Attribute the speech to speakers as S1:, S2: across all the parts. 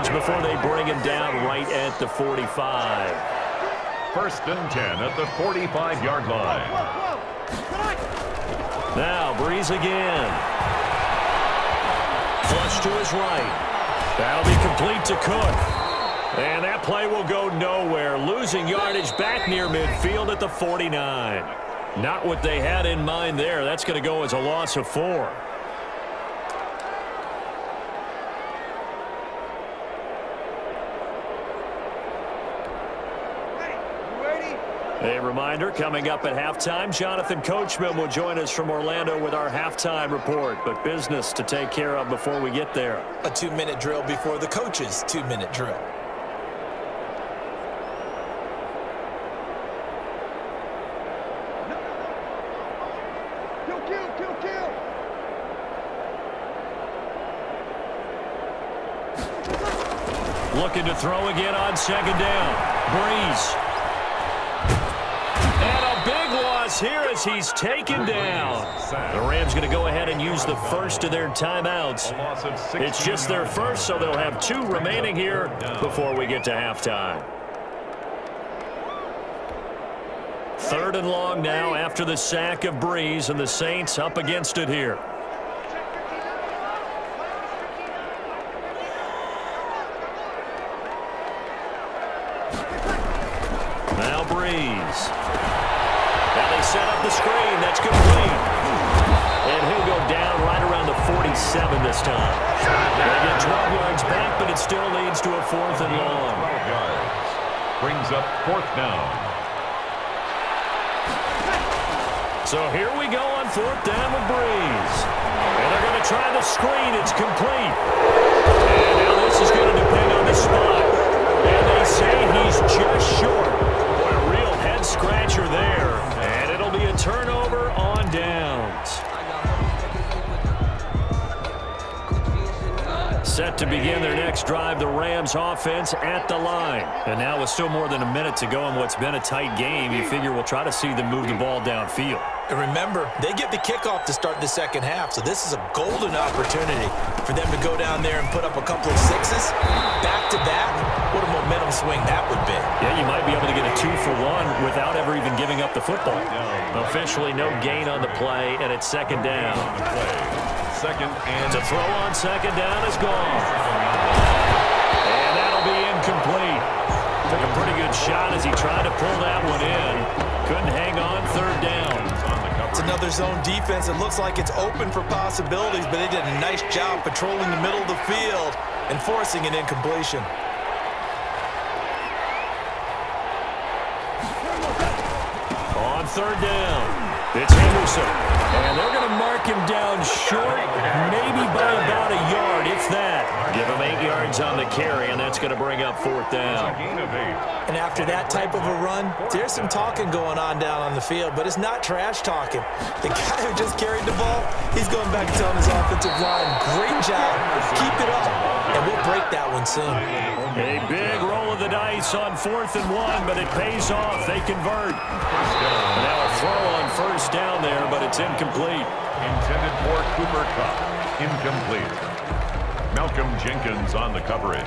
S1: yards before they bring him down right at the 45.
S2: 1st and 10 at the 45-yard line.
S1: Now Breeze again. Flush to his right. That'll be complete to Cook. And that play will go nowhere. Losing yardage back near midfield at the 49. Not what they had in mind there. That's going to go as a loss of 4. A reminder, coming up at halftime, Jonathan Coachman will join us from Orlando with our halftime report. But business to take care of before we get there.
S3: A 2-minute drill before the coach's 2-minute drill.
S1: Looking to throw again on 2nd down. Breeze. And a big loss here as he's taken down. The Rams going to go ahead and use the first of their timeouts. It's just their first, so they'll have 2 remaining here before we get to halftime. 3rd and long now after the sack of Breeze, and the Saints up against it here. Now Breeze. Now they set up the screen. That's complete. And he'll go down right around the 47 this time. They get 12 yards back, but it still leads to a 4th and long.
S2: 12 yards. Brings up 4th down.
S1: So here we go on 4th down with Breeze. And they're going to try the screen. It's complete. And now this is going to depend on the spot. And they say he's just short. Boy, a real head-scratcher there. And it'll be a turnover on downs. Set to begin their next drive, the Rams offense at the line. And now with still more than a minute to go in what's been a tight game, you figure we'll try to see them move the ball downfield.
S3: And remember, they get the kickoff to start the second half, so this is a golden opportunity for them to go down there and put up a couple of 6s back-to-back. What a momentum swing that would be.
S1: Yeah, you might be able to get a 2-for-1 without ever even giving up the football. Officially no gain on the play, and it's 2nd down.
S2: 2nd and
S1: to throw on 2nd down is gone. And that'll be incomplete. Took a pretty good shot as he tried to pull that one in. Couldn't hang on 3rd down.
S3: It's another zone defense. It looks like it's open for possibilities, but they did a nice job patrolling the middle of the field and forcing an incompletion.
S1: On 3rd down, it's Henderson. And they're going to mark him down short, maybe by about a yard, if that. Give him 8 yards on the carry, and that's going to bring up 4th down.
S3: And after that type of a run, there's some talking going on down on the field, but it's not trash talking. The guy who just carried the ball, he's going back and telling his offensive line, great job, keep it up, and we'll break that one soon.
S1: A big roll of the dice on 4th and 1, but it pays off. They convert. Now a throw on 1st down there, but it's incomplete.
S2: Intended for Cooper Kupp. Incomplete. Malcolm Jenkins on the coverage.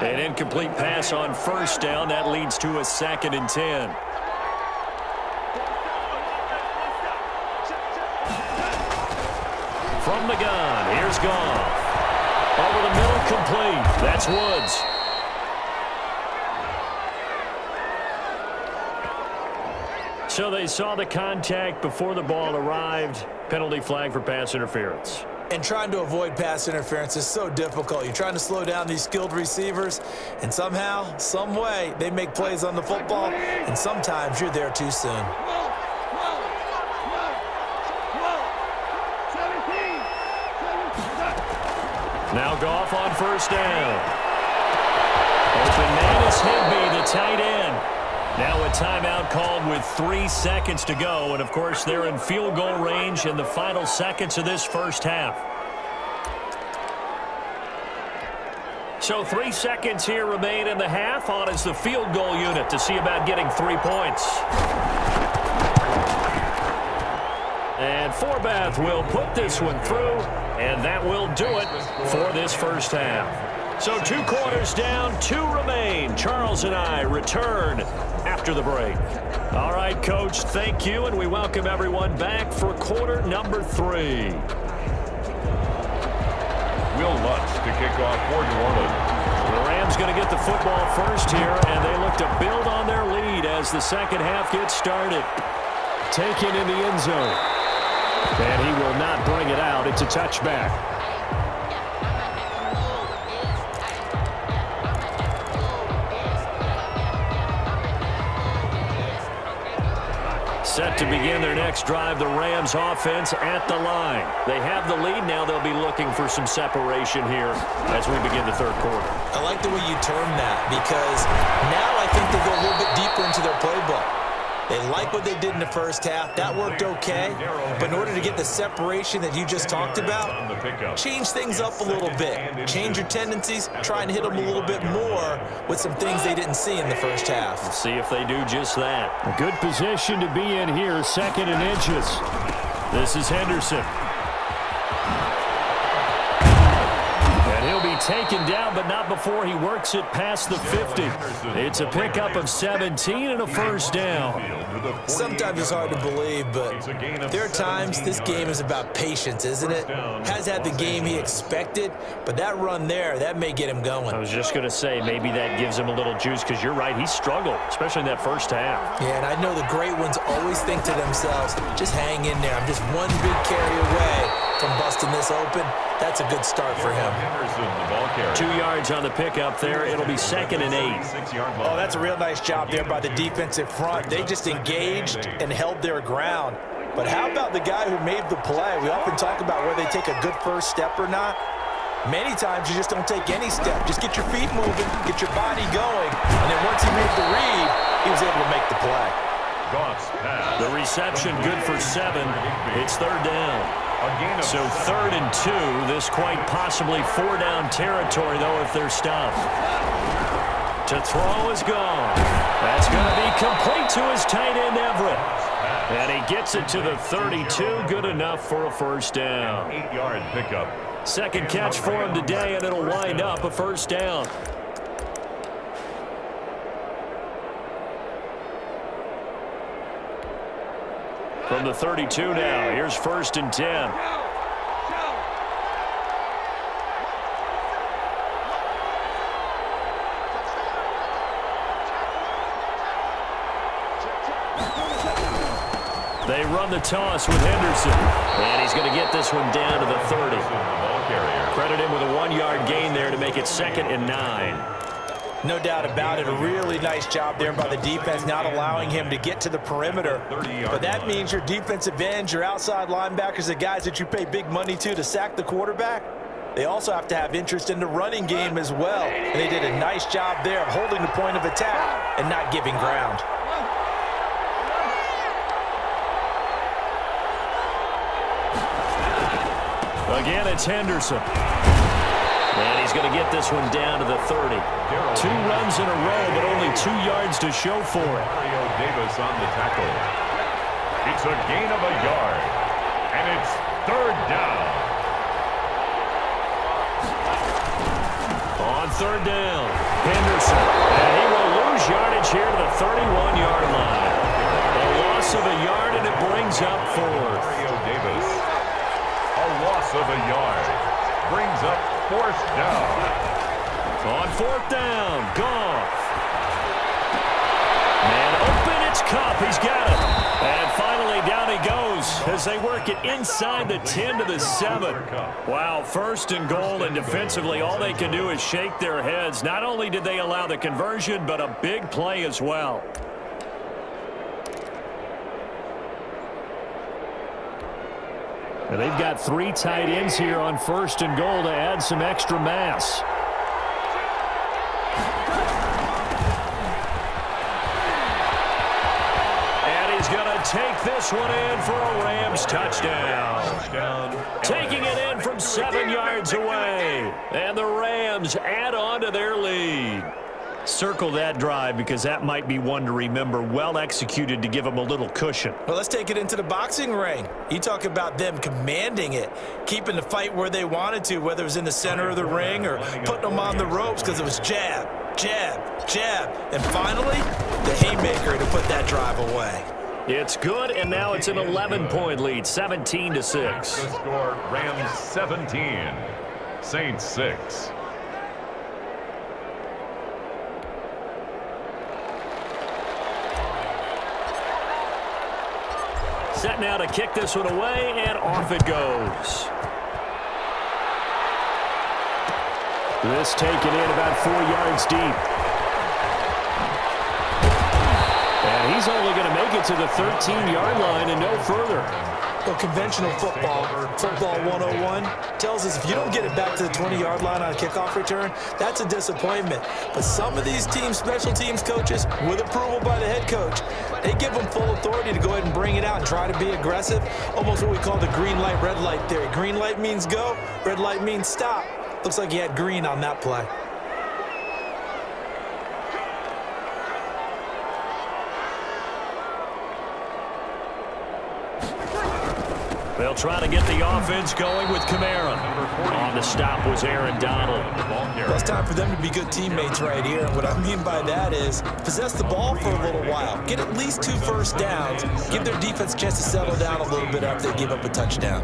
S1: An incomplete pass on 1st down. That leads to a 2nd and 10. From the gun, here's Goff. Over the middle, complete. That's Woods. So they saw the contact before the ball arrived. Penalty flag for pass interference.
S3: And trying to avoid pass interference is so difficult. You're trying to slow down these skilled receivers, and somehow, some way, they make plays on the football, and sometimes you're there too soon.
S1: Now Goff on 1st down. Open man is Higbee, the tight end. Now a timeout called with 3 seconds to go. And, of course, they're in field goal range in the final seconds of this first half. So 3 seconds here remain in the half. On is the field goal unit to see about getting 3 points. And 4 Horvath will put this one through, and that will do it for this first half. So 2 quarters down, 2 remain. Charles and I return after the break. All right, Coach, thank you, and we welcome everyone back for quarter number 3.
S2: Will Lutz to kick off for New Orleans.
S1: The Rams going to get the football first here, and they look to build on their lead as the second half gets started. Taken in the end zone. And he will not bring it out. It's a touchback. Set to begin their next drive, the Rams offense at the line. They have the lead. Now they'll be looking for some separation here as we begin the third quarter.
S3: I like the way you term that because now I think they go a little bit deeper into their playbook. They like what they did in the first half. That worked okay. But in order to get the separation that you just talked about, change things up a little bit. Change your tendencies. Try and hit them a little bit more with some things they didn't see in the first half.
S1: Let's see if they do just that. A good position to be in here, 2nd and inches. This is Henderson. Taken down, but not before he works it past the 50. It's a pickup of 17 and a first down.
S3: Sometimes it's hard to believe, but there are times this game is about patience, isn't it? Has had the game he expected, but that run there, that may get him going.
S1: I was just going to say, maybe that gives him a little juice because you're right, he struggled, especially in that first half.
S3: Yeah, and I know the great ones always think to themselves, just hang in there. I'm just one big carry away from busting this open. That's a good start for him.
S1: 2 yards on the pickup there. It'll be 2nd and 8.
S3: Oh, that's a real nice job there by the defensive front. They just engaged and held their ground. But how about the guy who made the play? We often talk about whether they take a good first step or not. Many times you just don't take any step. Just get your feet moving, get your body going, and then once he made the read, he was able to make the play.
S1: The reception good for 7. It's 3rd down. So 3rd and 2. This quite possibly 4-down territory, though, if they're stopped. To throw is gone. That's going to be complete to his tight end, Everett. And he gets it to the 32. Good enough for a first down.
S2: 8-yard pickup.
S1: 2nd catch for him today, and it'll wind up a first down. From the 32 now, here's 1st and 10. They run the toss with Henderson. And he's going to get this one down to the 30. Credit him with a 1-yard gain there to make it 2nd and 9.
S3: No doubt about it. A really nice job there by the defense, not allowing him to get to the perimeter. But that means your defensive ends, your outside linebackers, the guys that you pay big money to sack the quarterback, they also have to have interest in the running game as well. And they did a nice job there of holding the point of attack and not giving ground.
S1: Again, it's Henderson. And he's going to get this one down to the 30. 2 runs in a row, but only 2 yards to show for it.
S2: Mario Davis on the tackle. It's a gain of a yard. And it's 3rd down.
S1: On 3rd down, Henderson. And he will lose yardage here to the 31-yard line. A loss of a yard, and it brings up 4th.
S2: Mario Davis. A loss of a yard. Brings up 4th down.
S1: On 4th down, Goff. Man open, it's Kupp. He's got it. And finally down he goes as they work it inside the 10 to the 7. Wow, 1st and goal, and defensively all they can do is shake their heads. Not only did they allow the conversion, but a big play as well. And they've got 3 tight ends here on 1st and goal to add some extra mass. And he's going to take this one in for a Rams touchdown. Taking it in from 7 yards away. And the Rams add on to their lead. Circle that drive because that might be one to remember. Well executed to give them a little cushion.
S3: Well, let's take it into the boxing ring. You talk about them commanding it, keeping the fight where they wanted to, whether it was in the center of the ring or putting them on the ropes because it was jab, jab, jab. And finally, the haymaker to put that drive away.
S1: It's good, and now it's an 11-point lead, 17-6.
S2: The score, Rams 17, Saints 6.
S1: Set now to kick this one away, and off it goes. This taken in about 4 yards deep. And he's only going to make it to the 13-yard line and no further.
S3: Well, conventional football 101, tells us if you don't get it back to the 20-yard line on a kickoff return, that's a disappointment. But some of these teams, special teams coaches, with approval by the head coach, they give them full authority to go ahead and bring it out and try to be aggressive, almost what we call the green light, red light theory. Green light means go, red light means stop. Looks like he had green on that play.
S1: They'll try to get the offense going with Kamara. On the stop was Aaron Donald.
S3: Well, it's time for them to be good teammates right here. And what I mean by that is possess the ball for a little while. Get at least 2 first downs. Give their defense a chance to settle down a little bit after they give up a touchdown.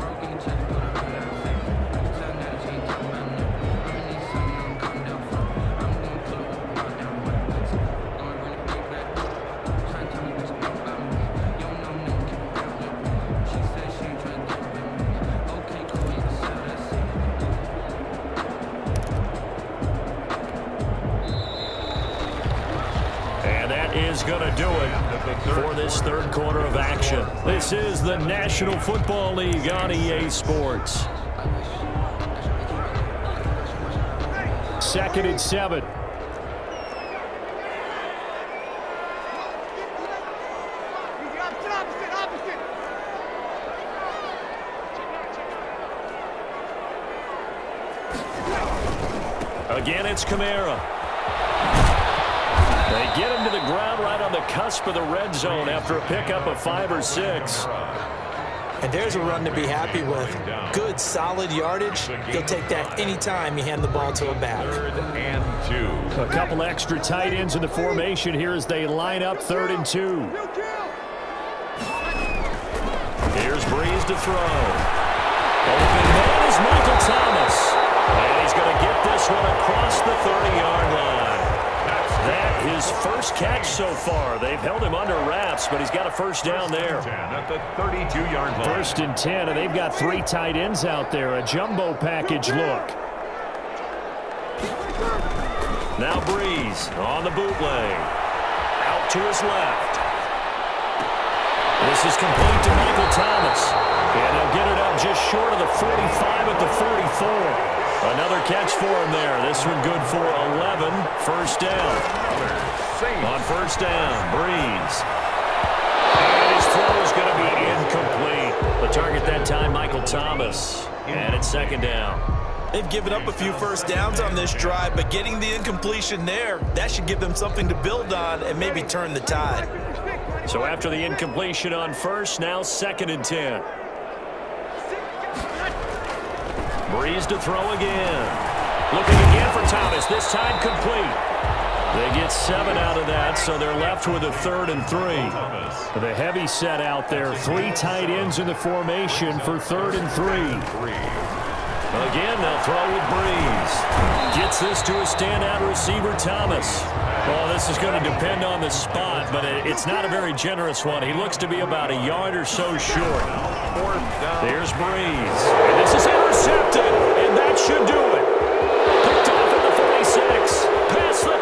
S1: Is going to do it for this third quarter of action. This is the National Football League on EA Sports. 2nd and 7. Again, it's Kamara. They get him to the ground right on the cusp of the red zone after a pickup of 5 or 6.
S3: And there's a run to be happy with. Good, solid yardage. He'll take that anytime you hand the ball to a back.
S2: 3rd and 2.
S1: A couple extra tight ends in the formation here as they line up 3rd and 2. Here's Breeze to throw. Open man is Michael Thomas. And he's going to get this one across the 30-yard line. That his first catch so far. They've held him under wraps, but he's got a first down there.
S2: At the 32-yard line.
S1: 1st and 10, and they've got 3 tight ends out there. A jumbo package look. Now Breeze on the bootleg. Out to his left. This is complete to Michael Thomas. And he'll get it up just short of the 45 at the 44. Another catch for him there. This one good for 11. First down. On first down, Breeze. And his throw is going to be incomplete. The target that time, Michael Thomas. And it's 2nd down.
S3: They've given up a few first downs on this drive, but getting the incompletion there, that should give them something to build on and maybe turn the tide.
S1: So after the incompletion on first, now 2nd and 10. Breeze to throw again. Looking again for Thomas, this time complete. They get 7 out of that, so they're left with a 3rd and 3. The heavy set out there, 3 tight ends in the formation for 3rd and 3. Again, they'll throw with Breeze. Gets this to a standout receiver, Thomas. Well, this is going to depend on the spot, but it's not a very generous one. He looks to be about a yard or so short. There's Breeze. And this is intercepted, and that should do it. Picked off at the 46. Past the